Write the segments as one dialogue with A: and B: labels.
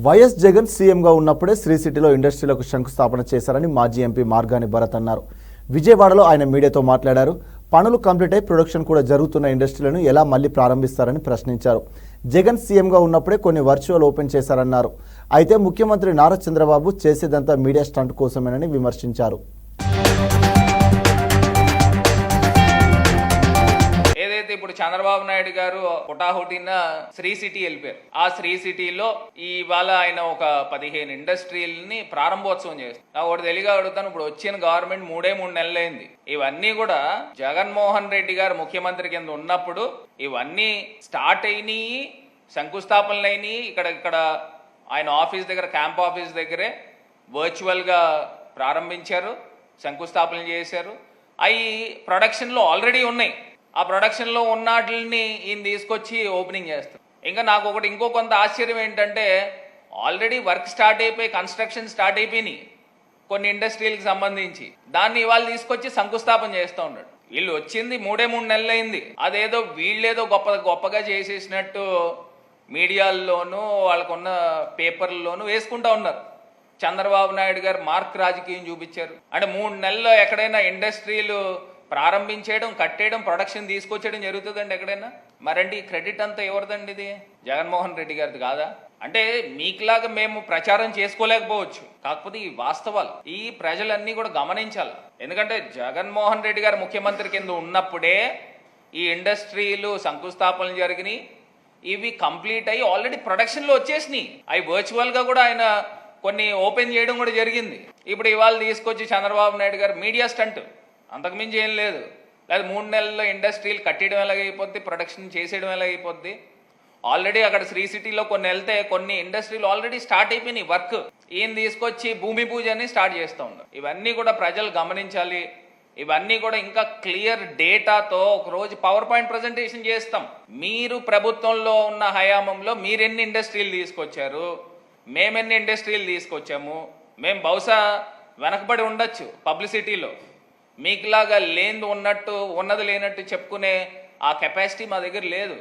A: YS Jagan సీఎంగా ఉన్నప్పుడే శ్రీ సిటీలో ఇండస్ట్రీలకు శంకుస్థాపన చేశారని మాజీ ఎంపీ మార్గాని భరత్ అన్నారు. విజయవాడలో ఆయన మీడియాతో మాట్లాడారు. పనులు కంప్లీట్ అయి ప్రొడక్షన్ కూడా జరుగుతున్న ఇండస్ట్రీలను ఎలా మళ్లీ ప్రారంభిస్తారని ప్రశ్నించారు. జగన్ సీఎంగా ఉన్నప్పుడే కొన్ని వర్చువల్ ఓపెన్ చేశారన్నారు. అయితే ముఖ్యమంత్రి నారా చంద్రబాబు చేసేదంతా మీడియా స్టంట్ కోసమేనని విమర్శించారు.
B: ఇప్పుడు చంద్రబాబు నాయుడు గారు హుటాహుటిన శ్రీ సిటీ వెళ్ళిపోయారు. ఆ శ్రీ సిటీలో ఇవాళ ఆయన ఒక 15 ఇండస్ట్రీలని ప్రారంభోత్సవం చేస్తారు. ఒకటి తెలియగా అడుగుతాను, ఇప్పుడు వచ్చిన గవర్నమెంట్ 3 నెలలైంది. ఇవన్నీ కూడా జగన్మోహన్ రెడ్డి గారు ముఖ్యమంత్రి కింద ఉన్నప్పుడు ఇవన్నీ స్టార్ట్ అయినాయి, శంకుస్థాపనలు అయినాయి. ఇక్కడ ఆయన ఆఫీస్ దగ్గర, క్యాంప్ ఆఫీస్ దగ్గరే వర్చువల్ గా ప్రారంభించారు, శంకుస్థాపనలు చేశారు. అవి ప్రొడక్షన్లో ఆల్రెడీ ఉన్నాయి. ఆ ప్రొడక్షన్లో ఉన్న వాటిని ఈయన తీసుకొచ్చి ఓపెనింగ్ చేస్తారు. ఇంకా నాకు ఇంకో కొంత ఆశ్చర్యం ఏంటంటే, ఆల్రెడీ వర్క్ స్టార్ట్ అయిపోయి, కన్స్ట్రక్షన్ స్టార్ట్ అయిపోయినాయి కొన్ని ఇండస్ట్రీలకు సంబంధించి. దాన్ని ఇవాళ తీసుకొచ్చి శంకుస్థాపన చేస్తూ ఉన్నాడు. వీళ్ళు వచ్చింది 3 నెలలైంది. అదేదో వీళ్ళేదో గొప్పగా చేసేసినట్టు మీడియాల్లోనూ వాళ్ళకున్న పేపర్లలోనూ వేసుకుంటా ఉన్నారు. చంద్రబాబు నాయుడు గారు మార్క్ రాజకీయం చూపించారు. అంటే 3 నెలల్లో ఎక్కడైనా ఇండస్ట్రీలు ప్రారంభించేయడం, కట్టేయడం, ప్రొడక్షన్ తీసుకొచ్చేయడం జరుగుతుందండి ఎక్కడైనా? మరండి క్రెడిట్ అంతా ఎవరిదండి? ఇది జగన్మోహన్ రెడ్డి గారిది కాదా? అంటే మీకులాగా మేము ప్రచారం చేసుకోలేకపోవచ్చు, కాకపోతే ఈ వాస్తవాలు ఈ ప్రజలన్నీ కూడా గమనించాలి. ఎందుకంటే జగన్మోహన్ రెడ్డి గారు ముఖ్యమంత్రి కింద ఉన్నప్పుడే ఈ ఇండస్ట్రీలు శంకుస్థాపనలు జరిగినాయి. ఇవి కంప్లీట్ అయ్యి ఆల్రెడీ ప్రొడక్షన్లో వచ్చేసినాయి. అవి వర్చువల్గా కూడా ఆయన కొన్ని ఓపెన్ చేయడం కూడా జరిగింది. ఇప్పుడు ఇవాళ తీసుకొచ్చి చంద్రబాబు నాయుడు గారు మీడియా స్టంట్, అంతకుమించి ఏం లేదు. లేదా 3 నెలల్లో ఇండస్ట్రీలు కట్టడం ఎలాగైపోద్ది, ప్రొడక్షన్ చేసేయడం ఎలాగైపోద్ది. ఆల్రెడీ అక్కడ శ్రీ సిటీలో కొన్ని వెళ్తే కొన్ని ఇండస్ట్రీలు ఆల్రెడీ స్టార్ట్ అయిపోయినాయి వర్క్. ఈయన తీసుకొచ్చి భూమి పూజని స్టార్ట్ చేస్తూ ఉన్నారు. ఇవన్నీ కూడా ప్రజలు గమనించాలి. ఇవన్నీ కూడా ఇంకా క్లియర్ డేటాతో ఒకరోజు పవర్ పాయింట్ ప్రజెంటేషన్ చేస్తాం. మీరు ప్రభుత్వంలో ఉన్న హయాంలో మీరెన్ని ఇండస్ట్రీలు తీసుకొచ్చారు, మేమెన్ని ఇండస్ట్రీలు తీసుకొచ్చాము. మేము బహుశా వెనకబడి ఉండొచ్చు పబ్లిసిటీలో, మీకులాగా ఉన్నది లేనట్టు చెప్పుకునే ఆ కెపాసిటీ మా దగ్గర లేదు.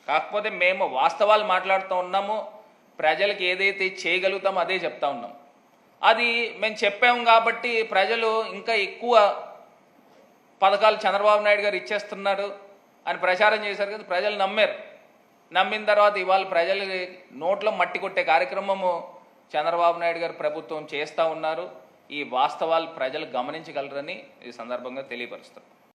B: కాకపోతే మేము వాస్తవాలు మాట్లాడుతూ ఉన్నాము. ప్రజలకు ఏదైతే చేయగలుగుతామో అదే చెప్తా ఉన్నాం. అది మేము చెప్పాము కాబట్టి ప్రజలు ఇంకా ఎక్కువ పథకాలు చంద్రబాబు నాయుడు గారు ఇచ్చేస్తున్నారు అని ప్రచారం చేశారు కదా, ప్రజలు నమ్మారు. నమ్మిన తర్వాత ఇవాళ ప్రజలు నోట్లో మట్టి కొట్టే కార్యక్రమము చంద్రబాబు నాయుడు గారు ప్రభుత్వం చేస్తూ ఉన్నారు. ఈ వాస్తవాలు ప్రజలు గమనించగలరని ఈ సందర్భంగా తెలియపరుస్తారు.